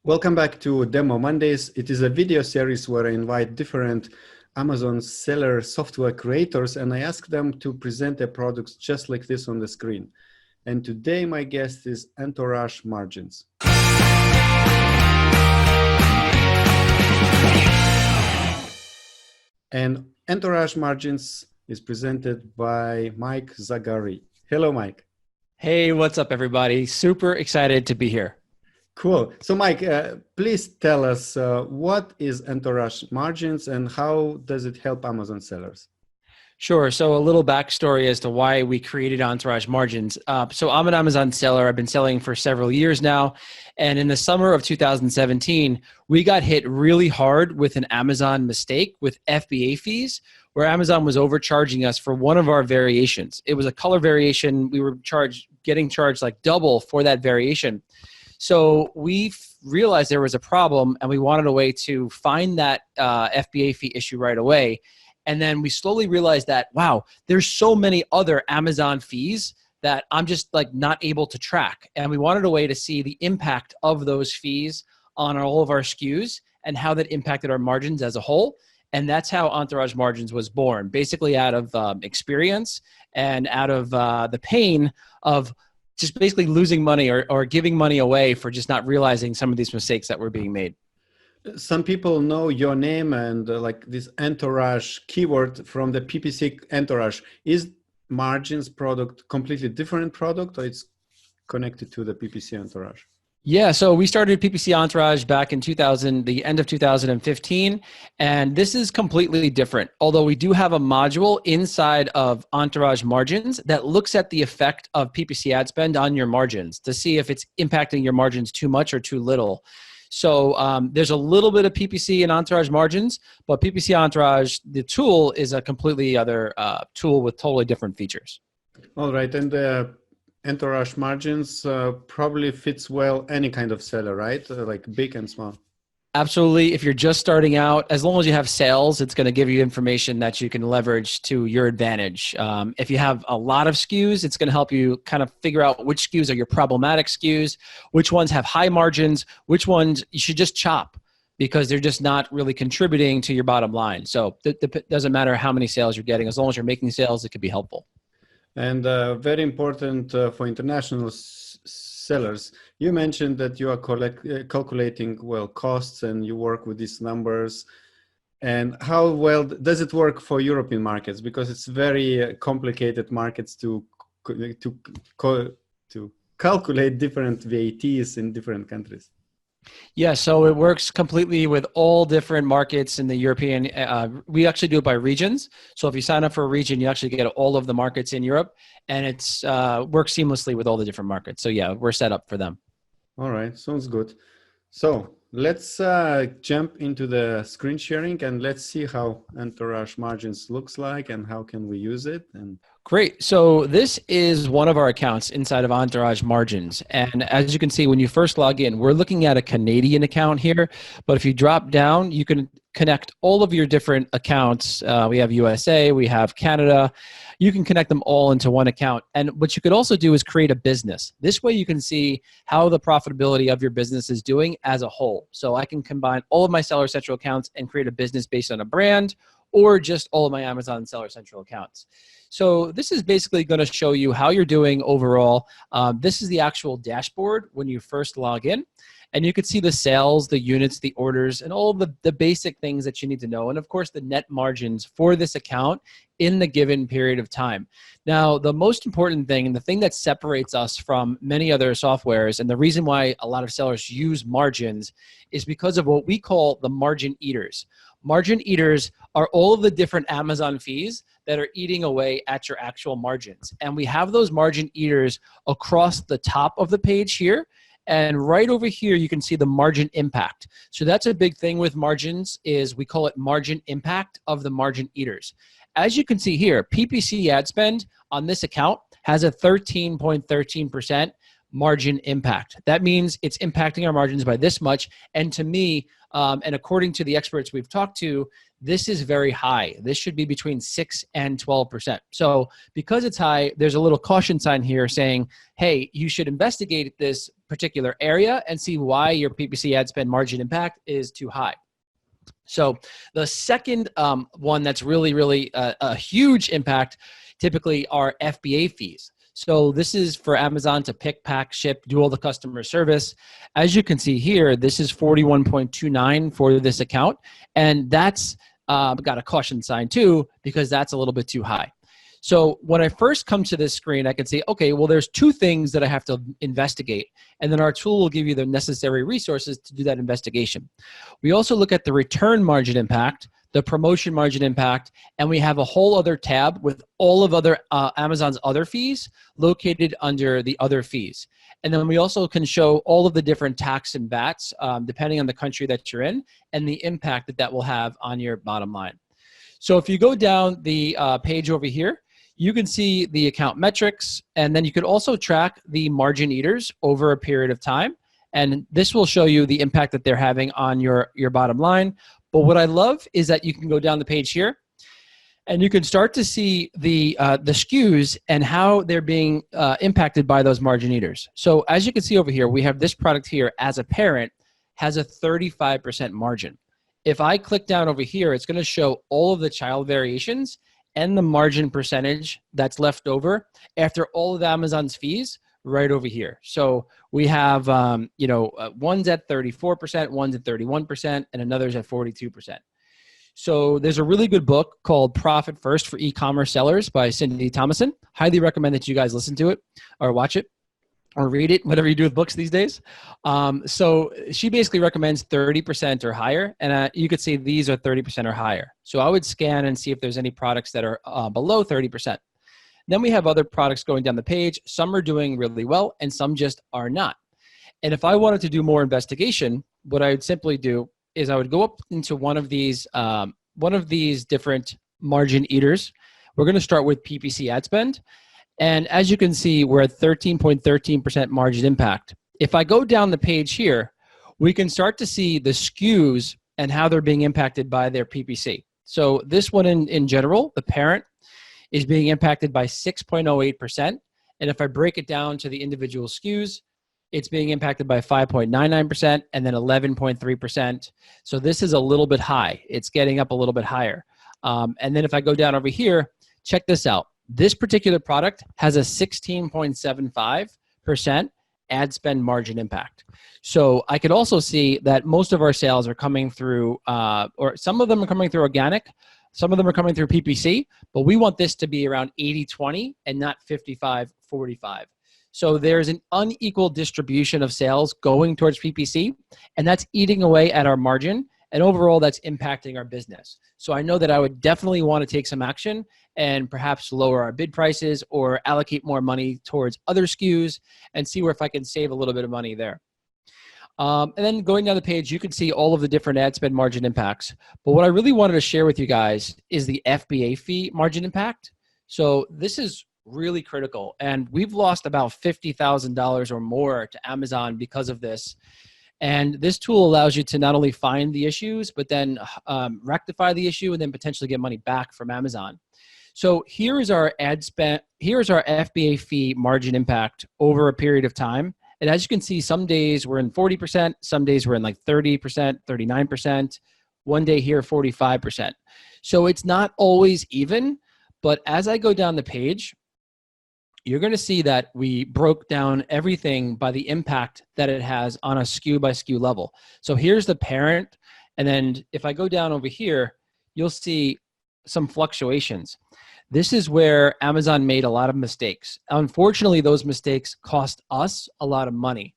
Welcome back to Demo Mondays. It is a video series where I invite different Amazon seller software creators and I ask them to present their products just like this on the screen. And today my guest is Entourage Margins. And Entourage Margins is presented by Mike Zagare. Hello, Mike. Hey, what's up, everybody? Super excited to be here. Cool. So, Mike, please tell us what is Entourage Margins and how does it help Amazon sellers? Sure. So a little backstory as to why we created Entourage Margins. So I'm an Amazon seller. I've been selling for several years now. And in the summer of 2017, we got hit really hard with an Amazon mistake with FBA fees, where Amazon was overcharging us for one of our variations. It was a color variation. We were getting charged like double for that variation. So we realized there was a problem and we wanted a way to find that FBA fee issue right away. And then we slowly realized that, wow, there's so many other Amazon fees that I'm just like not able to track. And we wanted a way to see the impact of those fees on all of our SKUs and how that impacted our margins as a whole. And that's how Entourage Margins was born, basically out of experience and out of the pain of just basically losing money or giving money away for just not realizing some of these mistakes that were being made. Some people know your name and like this Entourage keyword from the PPC Entourage. Is Margins product completely different product or it's connected to the PPC Entourage? Yeah, so we started PPC Entourage back in the end of 2015, and this is completely different. Although we do have a module inside of Entourage Margins that looks at the effect of PPC ad spend on your margins to see if it's impacting your margins too much or too little. So there's a little bit of PPC in Entourage Margins, but PPC Entourage, the tool, is a completely other tool with totally different features. All right, and Entourage Margins probably fits well any kind of seller, right? Like big and small. Absolutely. If you're just starting out, as long as you have sales, it's going to give you information that you can leverage to your advantage. If you have a lot of SKUs, it's going to help you kind of figure out which SKUs are your problematic SKUs, which ones have high margins, which ones you should just chop because they're just not really contributing to your bottom line. So it doesn't matter how many sales you're getting. As long as you're making sales, it could be helpful. And very important for international sellers, you mentioned that you are calculating costs and you work with these numbers. And how well does it work for European markets? Because it's very complicated markets to calculate different VATs in different countries. Yeah, so it works completely with all different markets in the European. We actually do it by regions. So if you sign up for a region, you actually get all of the markets in Europe, and it's works seamlessly with all the different markets. So yeah, we're set up for them. All right, sounds good. So let's jump into the screen sharing and let's see how Entourage Margins looks like and how can we use it. Great. So this is one of our accounts inside of Entourage Margins. And as you can see, when you first log in, we're looking at a Canadian account here. But if you drop down, you can connect all of your different accounts. We have USA, we have Canada. You can connect them all into one account. And what you could also do is create a business. This way you can see how the profitability of your business is doing as a whole. So I can combine all of my Seller Central accounts and create a business based on a brand or just all of my Amazon Seller Central accounts. So this is basically going to show you how you're doing overall. This is the actual dashboard when you first log in. And you could see the sales, the units, the orders, and all the basic things that you need to know. And of course, the net margins for this account in the given period of time. Now, the most important thing and the thing that separates us from many other softwares and the reason why a lot of sellers use margins is because of what we call the margin eaters. Margin eaters are all of the different Amazon fees that are eating away at your actual margins. And we have those margin eaters across the top of the page here. And right over here, you can see the margin impact. So that's a big thing with margins is we call it margin impact of the margin eaters. As you can see here, PPC ad spend on this account has a 13.13% margin impact. That means it's impacting our margins by this much. And to me, and according to the experts we've talked to, this is very high. This should be between 6 and 12%. So because it's high, there's a little caution sign here saying, hey, you should investigate this particular area and see why your PPC ad spend margin impact is too high. So the second one that's really a huge impact typically are FBA fees. So this is for Amazon to pick, pack, ship, do all the customer service. As you can see here, this is 41.29 for this account. And that's got a caution sign too, because that's a little bit too high. So when I first come to this screen, I can say, okay, well, there's two things that I have to investigate. And then our tool will give you the necessary resources to do that investigation. We also look at the return margin impact, the promotion margin impact, and we have a whole other tab with all of Amazon's other fees located under the other fees. And then we also can show all of the different tax and VATs, depending on the country that you're in, and the impact that that will have on your bottom line. So if you go down the page over here, you can see the account metrics, and then you could also track the margin eaters over a period of time. And this will show you the impact that they're having on your bottom line. But what I love is that you can go down the page here, and you can start to see the SKUs and how they're being impacted by those margin eaters. So as you can see over here, we have this product here as a parent has a 35% margin. If I click down over here, it's going to show all of the child variations and the margin percentage that's left over after all of Amazon's fees right over here. So we have, one's at 34%, one's at 31%, and another's at 42%. So there's a really good book called Profit First for E-commerce Sellers by Cindy Thomason. Highly recommend that you guys listen to it or watch it or read it, whatever you do with books these days. So she basically recommends 30% or higher, and you could see these are 30% or higher. So I would scan and see if there's any products that are below 30%. Then we have other products going down the page. Some are doing really well, and some just are not. And if I wanted to do more investigation, what I would simply do is I would go up into one of these different margin eaters. We're going to start with PPC ad spend. And as you can see, we're at 13.13% margin impact. If I go down the page here, we can start to see the SKUs and how they're being impacted by their PPC. So this one in general, the parent, is being impacted by 6.08%. And if I break it down to the individual SKUs, it's being impacted by 5.99% and then 11.3%. So this is a little bit high. It's getting up a little bit higher. And then if I go down over here, check this out. This particular product has a 16.75% ad spend margin impact. So I could also see that most of our sales are coming through, or some of them are coming through organic, some of them are coming through PPC, but we want this to be around 80-20 and not 55-45. So there's an unequal distribution of sales going towards PPC, and that's eating away at our margin. And overall, that's impacting our business. So I know that I would definitely want to take some action and perhaps lower our bid prices or allocate more money towards other SKUs and see where if I can save a little bit of money there. And then going down the page, you can see all of the different ad spend margin impacts. But what I really wanted to share with you guys is the FBA fee margin impact. So this is really critical. And we've lost about $50,000 or more to Amazon because of this. And this tool allows you to not only find the issues, but then rectify the issue and then potentially get money back from Amazon. So here is our ad spend. Here's our FBA fee margin impact over a period of time. And as you can see, some days we're in 40%, some days we're in like 30%, 39%, one day here, 45%. So it's not always even, but as I go down the page, you're going to see that we broke down everything by the impact that it has on a SKU by SKU level. So here's the parent. And then if I go down over here, you'll see some fluctuations. This is where Amazon made a lot of mistakes. Unfortunately, those mistakes cost us a lot of money.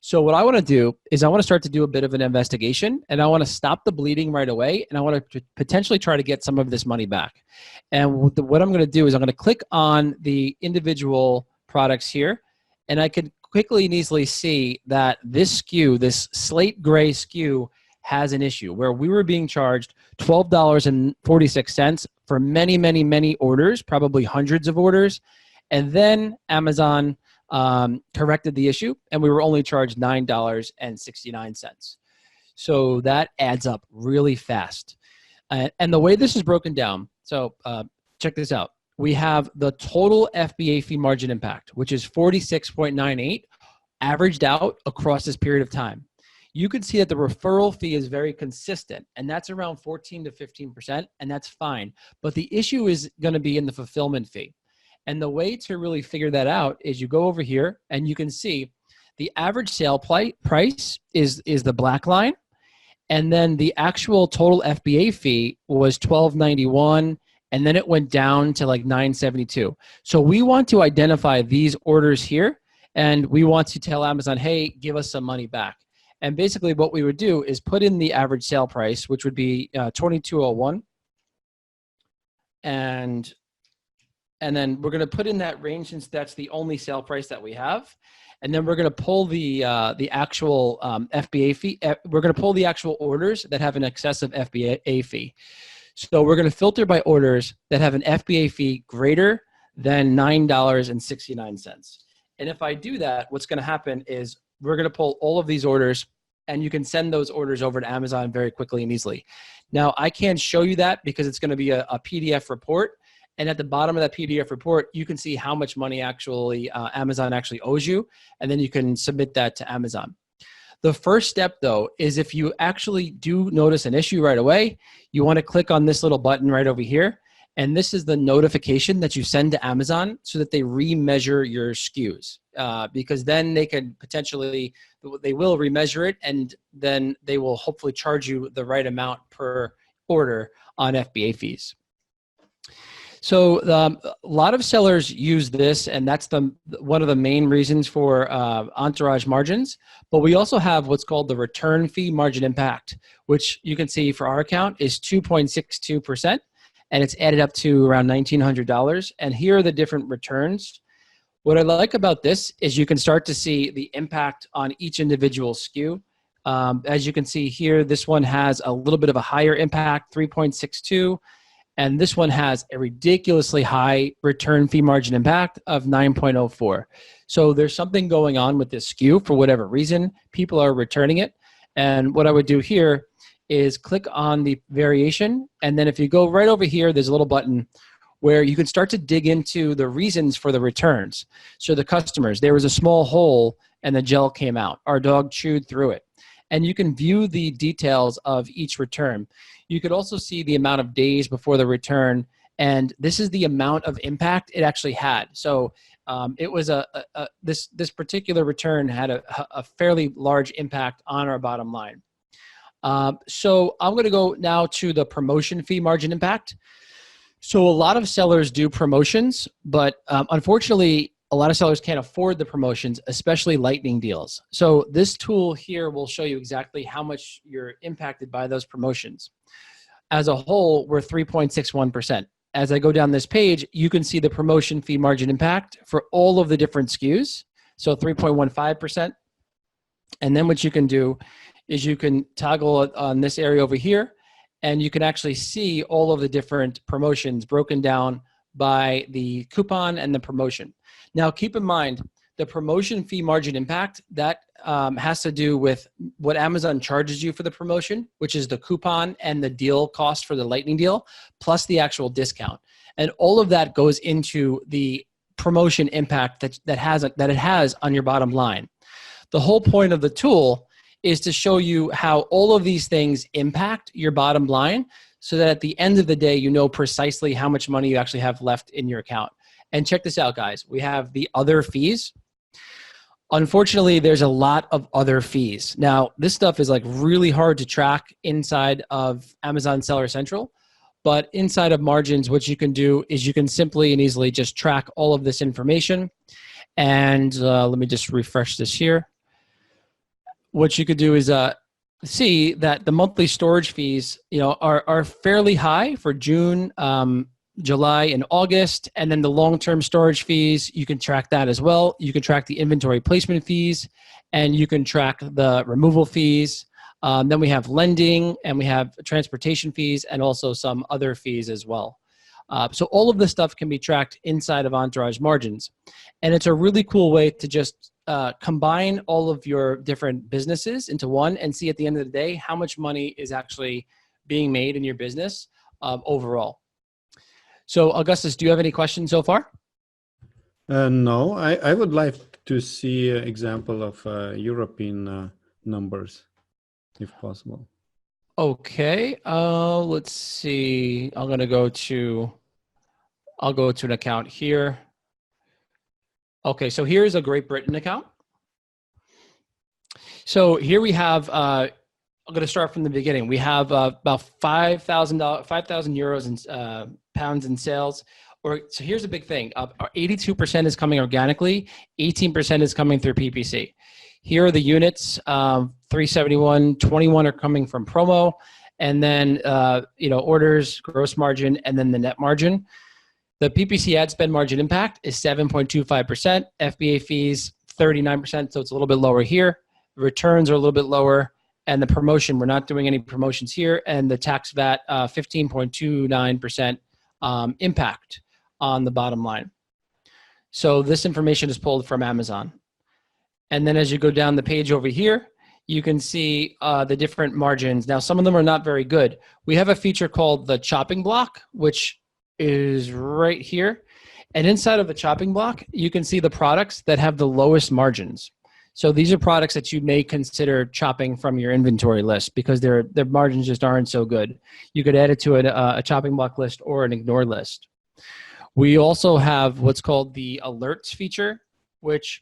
So what I want to do is I want to start to do a bit of an investigation, and I want to stop the bleeding right away, and I want to potentially try to get some of this money back. And what I'm going to do is I'm going to click on the individual products here, and I can quickly and easily see that this SKU, this slate gray SKU, has an issue where we were being charged $12.46 for many, many, many orders, probably hundreds of orders. And then Amazon corrected the issue, and we were only charged $9.69. So that adds up really fast. And the way this is broken down, so check this out. We have the total FBA fee margin impact, which is 46.98 averaged out across this period of time, you can see that the referral fee is very consistent, and that's around 14 to 15%, and that's fine. But the issue is going to be in the fulfillment fee. And the way to really figure that out is you go over here and you can see the average sale price is the black line. And then the actual total FBA fee was $12.91, and then it went down to like $9.72. So we want to identify these orders here, and we want to tell Amazon, hey, give us some money back. And basically what we would do is put in the average sale price, which would be $22.01. And then we're going to put in that range since that's the only sale price that we have. And then we're going to pull the actual FBA fee. We're going to pull the actual orders that have an excessive FBA fee. So we're going to filter by orders that have an FBA fee greater than $9.69. And if I do that, what's going to happen is we're going to pull all of these orders, and you can send those orders over to Amazon very quickly and easily. Now, I can't show you that because it's going to be a PDF report. And at the bottom of that PDF report, you can see how much money actually Amazon actually owes you, and then you can submit that to Amazon. The first step, though, is if you actually do notice an issue right away, you want to click on this little button right over here, and this is the notification that you send to Amazon so that they remeasure your SKUs, because then they could potentially, they will remeasure it, and then they will hopefully charge you the right amount per order on FBA fees. So a lot of sellers use this, and that's one of the main reasons for Entourage margins. But we also have what's called the return fee margin impact, which you can see for our account is 2.62%, and it's added up to around $1,900. And here are the different returns. What I like about this is you can start to see the impact on each individual SKU. As you can see here, this one has a little bit of a higher impact, 3.62. And this one has a ridiculously high return fee margin impact of 9.04. So there's something going on with this SKU for whatever reason. People are returning it. And what I would do here is click on the variation. And then if you go right over here, there's a little button where you can start to dig into the reasons for the returns. So the customers, there was a small hole and the gel came out. Our dog chewed through it. And you can view the details of each return. You could also see the amount of days before the return, and this is the amount of impact it actually had. So it was this particular return had a fairly large impact on our bottom line. So I'm going to go now to the promotion fee margin impact. So a lot of sellers do promotions, but unfortunately, a lot of sellers can't afford the promotions, especially lightning deals. So this tool here will show you exactly how much you're impacted by those promotions. As a whole, we're 3.61%. As I go down this page, you can see the promotion fee margin impact for all of the different SKUs. So 3.15%. And then what you can do is you can toggle on this area over here, and you can actually see all of the different promotions broken down by the coupon and the promotion. Now, keep in mind, the promotion fee margin impact, that has to do with what Amazon charges you for the promotion, which is the coupon and the deal cost for the lightning deal, plus the actual discount. And all of that goes into the promotion impact that it has on your bottom line. The whole point of the tool is to show you how all of these things impact your bottom line, so that at the end of the day, you know precisely how much money you actually have left in your account. And check this out, guys. We have the other fees. Unfortunately, there's a lot of other fees. Now, this stuff is like really hard to track inside of Amazon Seller Central, but inside of margins, what you can do is you can simply and easily just track all of this information. And let me just refresh this here. What you could do is see that the monthly storage fees, are fairly high for June, July, and August. And then the long-term storage fees, you can track that as well. You can track the inventory placement fees, and you can track the removal fees. Then we have lending, and we have transportation fees, and also some other fees as well. So all of this stuff can be tracked inside of Entourage margins. And it's a really cool way to just combine all of your different businesses into one and see at the end of the day how much money is actually being made in your business overall. So Augustus, do you have any questions so far? No, I would like to see an example of European numbers, if possible. Okay, let's see. I'll go to an account here. Okay, so here's a Great Britain account. So here we have, I'm going to start from the beginning. We have about €5,000, 5,000 euros in pounds in sales. So here's a big thing. 82% is coming organically, 18% is coming through PPC. Here are the units, 371, 21 are coming from promo, and then orders, gross margin, and then the net margin. The PPC ad spend margin impact is 7.25%. FBA fees, 39%, so it's a little bit lower here. Returns are a little bit lower. And the promotion, we're not doing any promotions here. And the tax VAT, 15.29% impact on the bottom line. So this information is pulled from Amazon. And then as you go down the page over here, you can see the different margins. Now, some of them are not very good. We have a feature called the chopping block, which is right here. And inside of the chopping block, you can see the products that have the lowest margins. So these are products that you may consider chopping from your inventory list because their margins just aren't so good. You could add it to a chopping block list or an ignore list. We also have what's called the alerts feature, which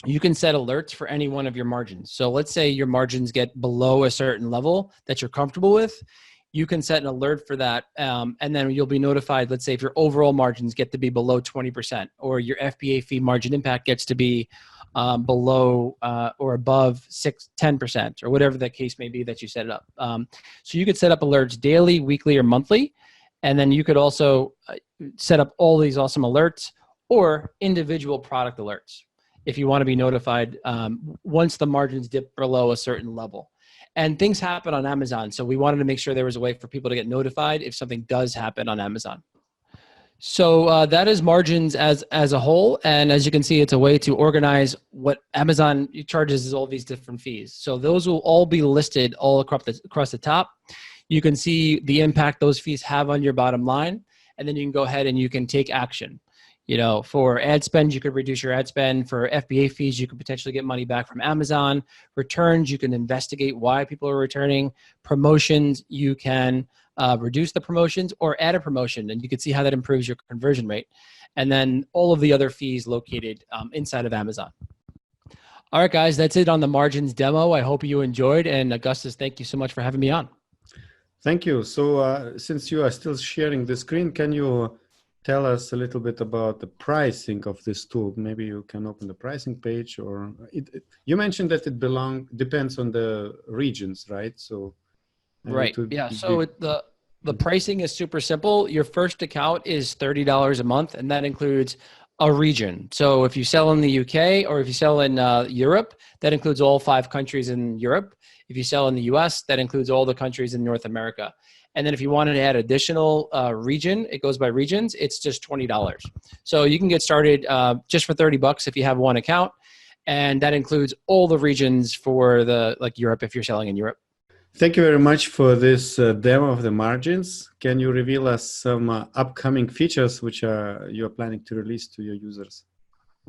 you can set alerts for any one of your margins. So let's say your margins get below a certain level that you're comfortable with. You can set an alert for that, and then you'll be notified, let's say, if your overall margins get to be below 20% or your FBA fee margin impact gets to be below or above 10% or whatever that case may be that you set it up. So you could set up alerts daily, weekly, or monthly, and then you could also set up all these awesome alerts or individual product alerts if you want to be notified once the margins dip below a certain level. And things happen on Amazon, so we wanted to make sure there was a way for people to get notified if something does happen on Amazon. So that is margins as a whole, and as you can see, it's a way to organize what Amazon charges is all these different fees. So those will all be listed all across the top. You can see the impact those fees have on your bottom line, and then you can go ahead and you can take action. For ad spend, you could reduce your ad spend. For FBA fees, you could potentially get money back from Amazon. Returns, you can investigate why people are returning. Promotions, you can reduce the promotions or add a promotion, and you can see how that improves your conversion rate. And then all of the other fees located inside of Amazon. All right, guys, that's it on the margins demo. I hope you enjoyed. And Augustus, thank you so much for having me on. Thank you. So since you are still sharing the screen, can you tell us a little bit about the pricing of this tool? Maybe you can open the pricing page, or you mentioned that it depends on the regions, right? So right, yeah. So the pricing is super simple. Your first account is $30 a month, and that includes a region. So if you sell in the UK or if you sell in Europe, that includes all 5 countries in Europe. If you sell in the US, that includes all the countries in North America. And then if you wanted to add additional region, it goes by regions, it's just $20. So you can get started just for $30 if you have one account. And that includes all the regions for Europe if you're selling in Europe. Thank you very much for this demo of the margins. Can you reveal us some upcoming features which you're planning to release to your users?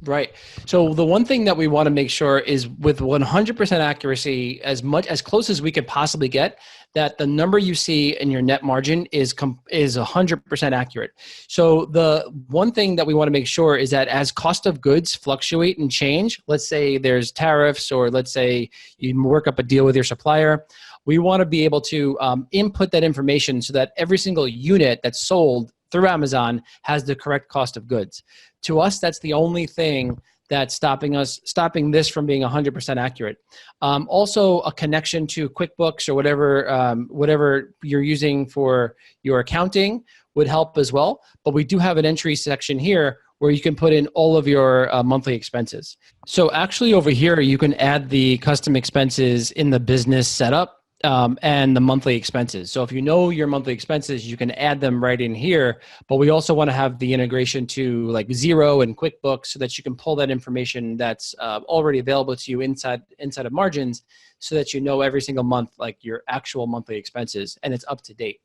Right. So the one thing that we want to make sure is with 100% accuracy, as close as we could possibly get, that the number you see in your net margin is 100% accurate. So the one thing that we want to make sure is that as cost of goods fluctuate and change, let's say there's tariffs, or let's say you work up a deal with your supplier, we want to be able to input that information so that every single unit that's sold through Amazon has the correct cost of goods. To us, that's the only thing that's stopping this from being 100% accurate. Also, a connection to QuickBooks or whatever you're using for your accounting would help as well. But we do have an entry section here where you can put in all of your monthly expenses. So actually over here, you can add the custom expenses in the business setup. And the monthly expenses. So if you know your monthly expenses, you can add them right in here. But we also want to have the integration to like Xero and QuickBooks so that you can pull that information that's already available to you inside of margins, so that you know every single month like your actual monthly expenses and it's up to date.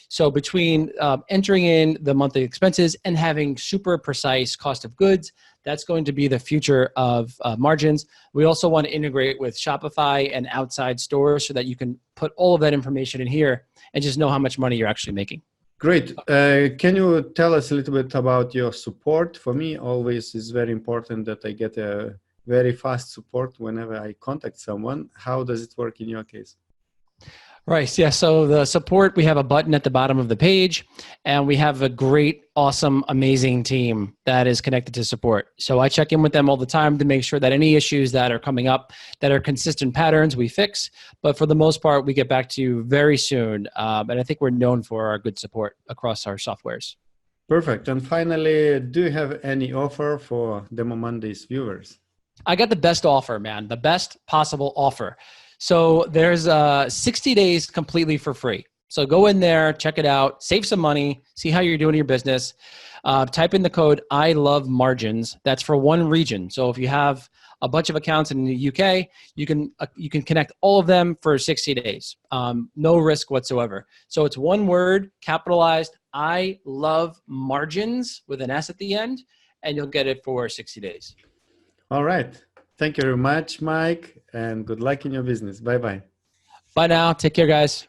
So between entering in the monthly expenses and having super precise cost of goods, that's going to be the future of margins. We also want to integrate with Shopify and outside stores so that you can put all of that information in here and just know how much money you're actually making. Great. Can you tell us a little bit about your support? For me, always is very important that I get a very fast support whenever I contact someone. How does it work in your case? Right. Yeah. So the support, we have a button at the bottom of the page, and we have a great, awesome, amazing team that is connected to support. So I check in with them all the time to make sure that any issues that are coming up that are consistent patterns, we fix. But for the most part, we get back to you very soon. And I think we're known for our good support across our softwares. Perfect. And finally, do you have any offer for Demo Mondays viewers? I got the best offer, man, the best possible offer. So there's 60 days completely for free. So go in there, check it out, save some money, see how you're doing your business. Type in the code I love margins. That's for one region. So if you have a bunch of accounts in the UK, you can connect all of them for 60 days. No risk whatsoever. So it's one word, capitalized, I love margins with an S at the end, and you'll get it for 60 days. All right. Thank you very much, Mike, and good luck in your business. Bye-bye. Bye now. Take care, guys.